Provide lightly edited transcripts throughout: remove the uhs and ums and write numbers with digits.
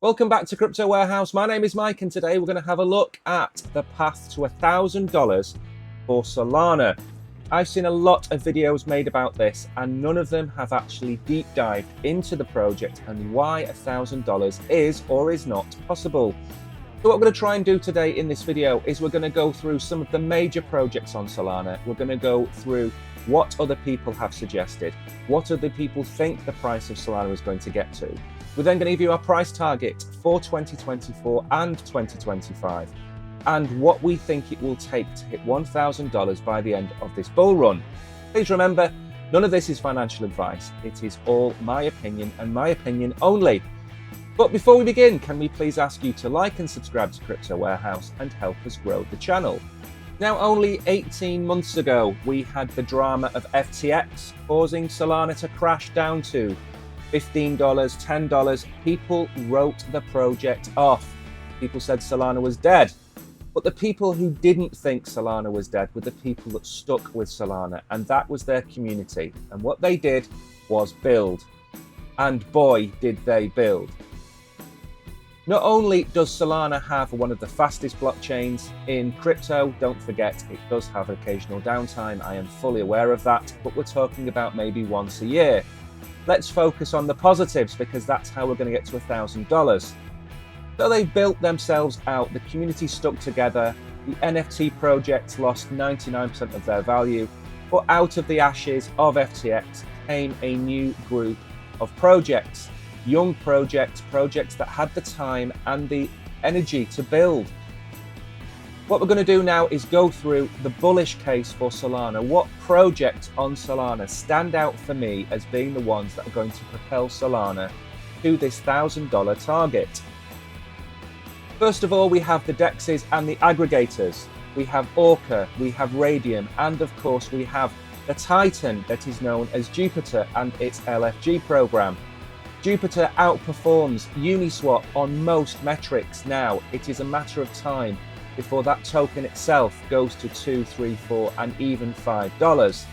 Welcome back to Crypto Warehouse. My name is Mike, and today we're going to have a look at the path to $1,000 for Solana. I've seen a lot of videos made about this, and none of them have actually deep dived into the project and why $1,000 is or is not possible. So what we're going to try and do today in this video is we're going to go through some of the major projects on Solana. We're going to go through what other people have suggested, what other people think the price of Solana is going to get to. We're then going to give you our price target for 2024 and 2025 and what we think it will take to hit $1,000 by the end of this bull run. Please remember, none of this is financial advice. It is all my opinion and my opinion only. But before we begin, can we please ask you to like and subscribe to Crypto Warehouse and help us grow the channel. Now, only 18 months ago, we had the drama of FTX causing Solana to crash down to $15, $10. People wrote the project off. People said Solana was dead. But the people who didn't think Solana was dead were the people that stuck with Solana, and that was their community. And what they did was build. And boy, did they build. Not only does Solana have one of the fastest blockchains in crypto, don't forget it does have occasional downtime. I am fully aware of that, but we're talking about maybe once a year. Let's focus on the positives because that's how we're going to get to $1,000. So they built themselves out, the community stuck together, the NFT projects lost 99% of their value, but out of the ashes of FTX came a new group of projects, young projects that had the time and the energy to build. What we're going to do now is go through the bullish case for Solana. What projects on Solana stand out for me as being the ones that are going to propel Solana to this $1,000 target? First of all, we have the DEXs and the aggregators. We have Orca, we have Radium, and of course we have the Titan that is known as Jupiter and its LFG program. Jupiter outperforms Uniswap on most metrics now. It is a matter of time before that token itself goes to $2, $3, $4, and even $5.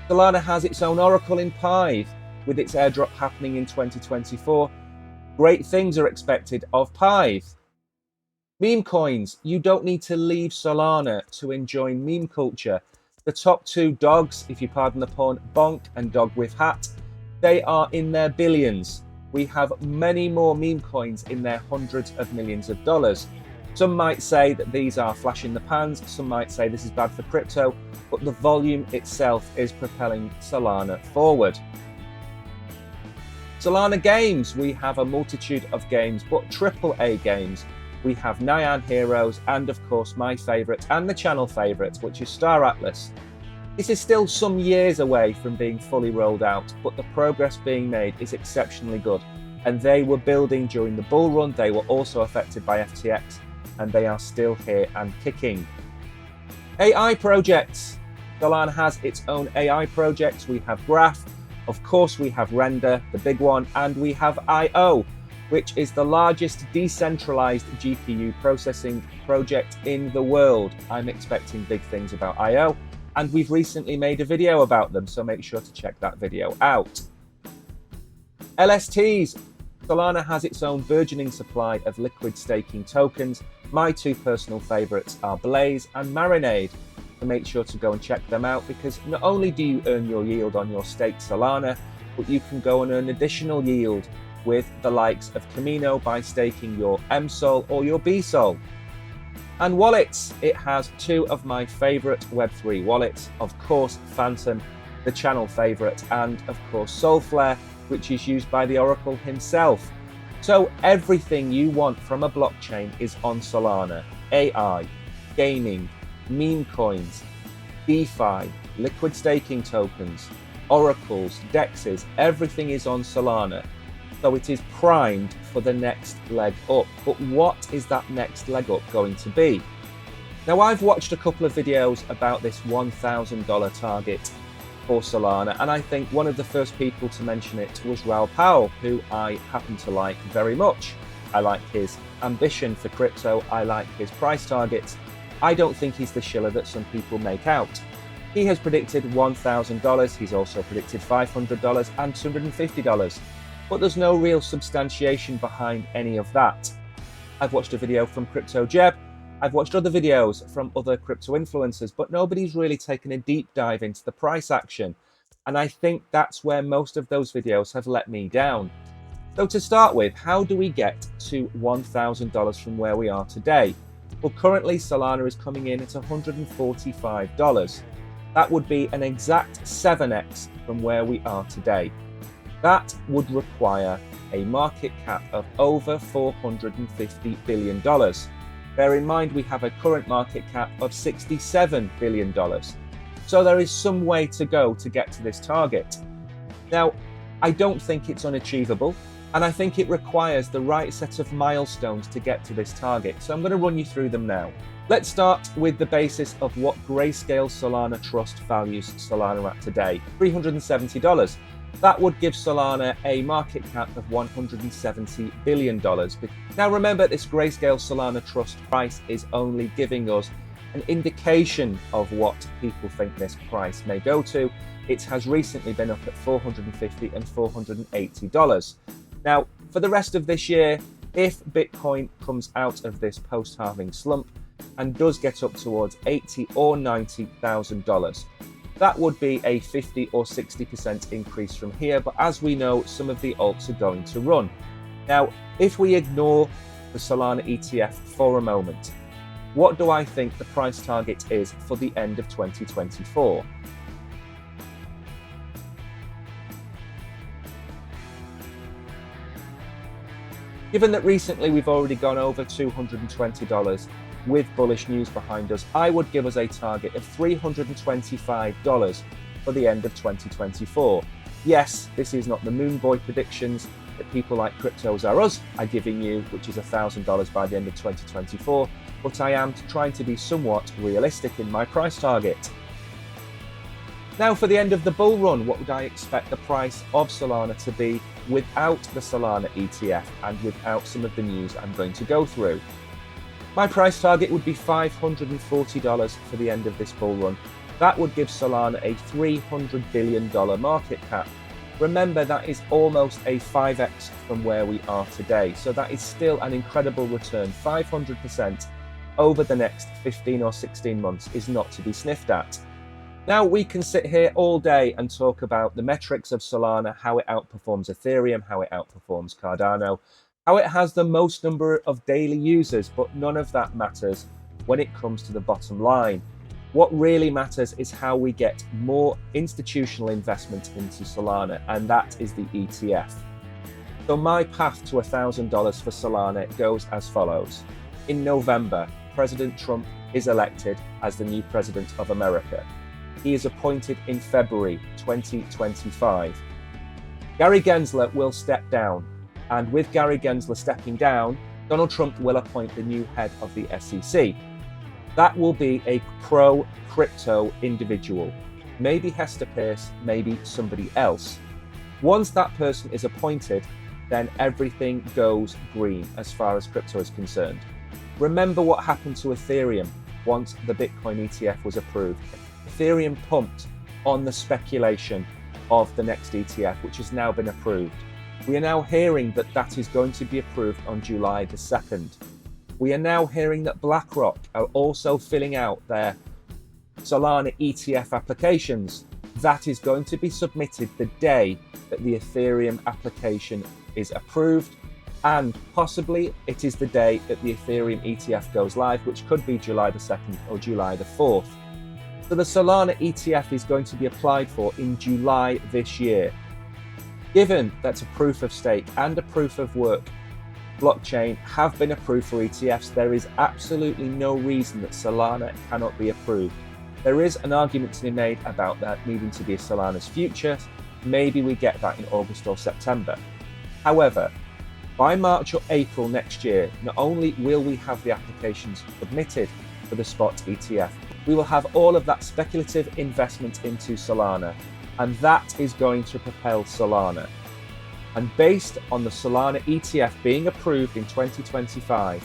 Solana has its own Oracle in Pive, with its airdrop happening in 2024. Great things are expected of Pive. Meme coins, you don't need to leave Solana to enjoy meme culture. The top two dogs, if you pardon the pun, Bonk and Dog with Hat, they are in their billions. We have many more meme coins in their hundreds of millions of dollars. Some might say that these are flash in the pans, some might say this is bad for crypto, but the volume itself is propelling Solana forward. Solana games, we have a multitude of games, but AAA games. We have Nyan Heroes and of course my favourite and the channel favourite, which is Star Atlas. This is still some years away from being fully rolled out, but the progress being made is exceptionally good. And they were building during the bull run, they were also affected by FTX, and they are still here and kicking. AI projects. Solana has its own AI projects. We have Graph, of course we have Render, the big one, and we have IO, which is the largest decentralized GPU processing project in the world. I'm expecting big things about IO, and we've recently made a video about them, so make sure to check that video out. LSTs. Solana has its own burgeoning supply of liquid staking tokens. My two personal favorites are Blaze and Marinade. So make sure to go and check them out because not only do you earn your yield on your staked Solana, but you can go and earn additional yield with the likes of Camino by staking your MSOL or your BSOL. And wallets, it has two of my favorite Web3 wallets, of course Phantom, the channel favorite, and of course Solflare, which is used by the Oracle himself. So everything you want from a blockchain is on Solana. AI, gaming, meme coins, DeFi, liquid staking tokens, oracles, DEXs, everything is on Solana. So it is primed for the next leg up. But what is that next leg up going to be? Now, I've watched a couple of videos about this $1,000 target for Solana, and I think one of the first people to mention it was Raoul Pal, who I happen to like very much. I like his ambition for crypto, I like his price targets. I don't think he's the shiller that some people make out. He has predicted $1,000, he's also predicted $500 and $250. but there's no real substantiation behind any of that. I've watched a video from Crypto Jeb, I've watched other videos from other crypto influencers, but nobody's really taken a deep dive into the price action. And I think that's where most of those videos have let me down. So to start with, how do we get to $1,000 from where we are today? Well, currently Solana is coming in at $145. That would be an exact 7x from where we are today. That would require a market cap of over $450 billion. Bear in mind, we have a current market cap of $67 billion. So there is some way to go to get to this target. Now, I don't think it's unachievable, and I think it requires the right set of milestones to get to this target. So I'm going to run you through them now. Let's start with the basis of what Grayscale Solana Trust values Solana at today, $370. That would give Solana a market cap of $170 billion. Now remember, this Grayscale Solana Trust price is only giving us an indication of what people think this price may go to. It has recently been up at $450 and $480. Now, for the rest of this year, if Bitcoin comes out of this post-halving slump and does get up towards $80,000 or $90,000, that would be a 50 or 60% increase from here. But as we know, some of the alts are going to run. Now, if we ignore the Solana ETF for a moment, what do I think the price target is for the end of 2024? Given that recently we've already gone over $220 with bullish news behind us, I would give us a target of $325 for the end of 2024. Yes, this is not the moon boy predictions that people like Cryptos Are Us are giving you, which is $1,000 by the end of 2024, but I am trying to be somewhat realistic in my price target. Now for the end of the bull run, what would I expect the price of Solana to be without the Solana ETF and without some of the news I'm going to go through? My price target would be $540 for the end of this bull run. That would give Solana a $300 billion market cap. Remember, that is almost a 5x from where we are today. So that is still an incredible return. 500% over the next 15 or 16 months is not to be sniffed at. Now we can sit here all day and talk about the metrics of Solana, how it outperforms Ethereum, how it outperforms Cardano, how it has the most number of daily users, but none of that matters when it comes to the bottom line. What really matters is how we get more institutional investment into Solana, and that is the ETF. So my path to $1,000 for Solana goes as follows. In November, President Trump is elected as the new president of America. He is appointed in February 2025. Gary Gensler will step down, and with Gary Gensler stepping down, Donald Trump will appoint the new head of the SEC. That will be a pro-crypto individual, maybe Hester Peirce, maybe somebody else. Once that person is appointed, then everything goes green as far as crypto is concerned. Remember what happened to Ethereum once the Bitcoin ETF was approved. Ethereum pumped on the speculation of the next ETF, which has now been approved. We are now hearing that that is going to be approved on July the 2nd. We are now hearing that BlackRock are also filling out their Solana ETF applications. That is going to be submitted the day that the Ethereum application is approved, and possibly it is the day that the Ethereum ETF goes live, which could be July the 2nd or July the 4th. So the Solana ETF is going to be applied for in July this year. Given that a proof of stake and a proof of work blockchain have been approved for ETFs, there is absolutely no reason that Solana cannot be approved. There is an argument to be made about that needing to be Solana's future. Maybe we get that in August or September. However, by March or April next year, not only will we have the applications submitted for the spot ETF, we will have all of that speculative investment into Solana, and that is going to propel Solana. And based on the Solana ETF being approved in 2025,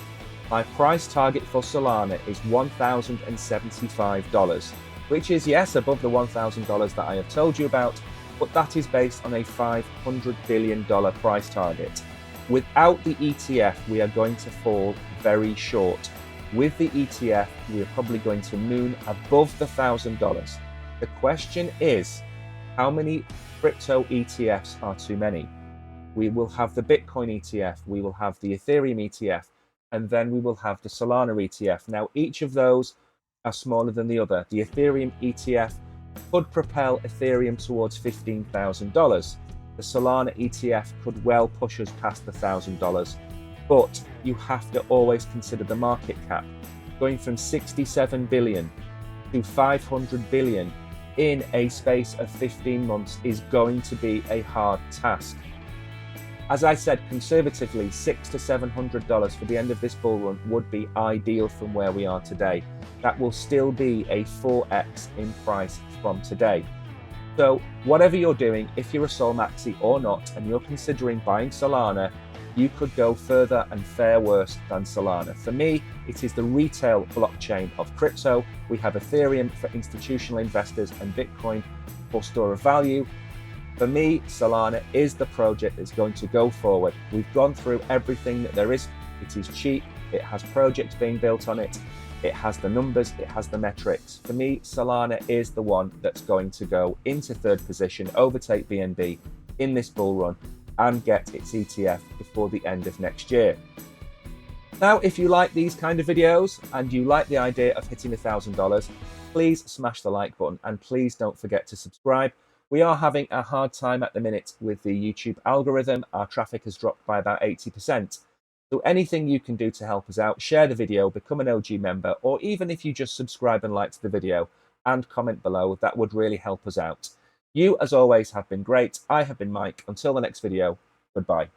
my price target for Solana is $1,075, which is, yes, above the $1,000 that I have told you about, but that is based on a $500 billion price target. Without the ETF, we are going to fall very short. With the ETF, we are probably going to moon above the $1,000. The question is, how many crypto ETFs are too many? We will have the Bitcoin ETF, we will have the Ethereum ETF, and then we will have the Solana ETF. Now, each of those are smaller than the other. The Ethereum ETF could propel Ethereum towards $15,000. The Solana ETF could well push us past the $1,000. But you have to always consider the market cap. Going from 67 billion to 500 billion in a space of 15 months is going to be a hard task. As I said, conservatively, $600 to $700 for the end of this bull run would be ideal from where we are today. That will still be a 4x in price from today. So whatever you're doing, if you're a Sol Maxi or not, and you're considering buying Solana, you could go further and fare worse than Solana. For me, it is the retail blockchain of crypto. We have Ethereum for institutional investors and Bitcoin for store of value. For me, Solana is the project that's going to go forward. We've gone through everything that there is. It is cheap. It has projects being built on it. It has the numbers. It has the metrics. For me, Solana is the one that's going to go into third position, overtake BNB in this bull run, and get its ETF before the end of next year. Now, if you like these kind of videos and you like the idea of hitting $1,000, please smash the like button and please don't forget to subscribe. We are having a hard time at the minute with the YouTube algorithm. Our traffic has dropped by about 80%. So anything you can do to help us out, share the video, become an OG member, or even if you just subscribe and like the video and comment below, that would really help us out. You, as always, have been great. I have been Mike. Until the next video, goodbye.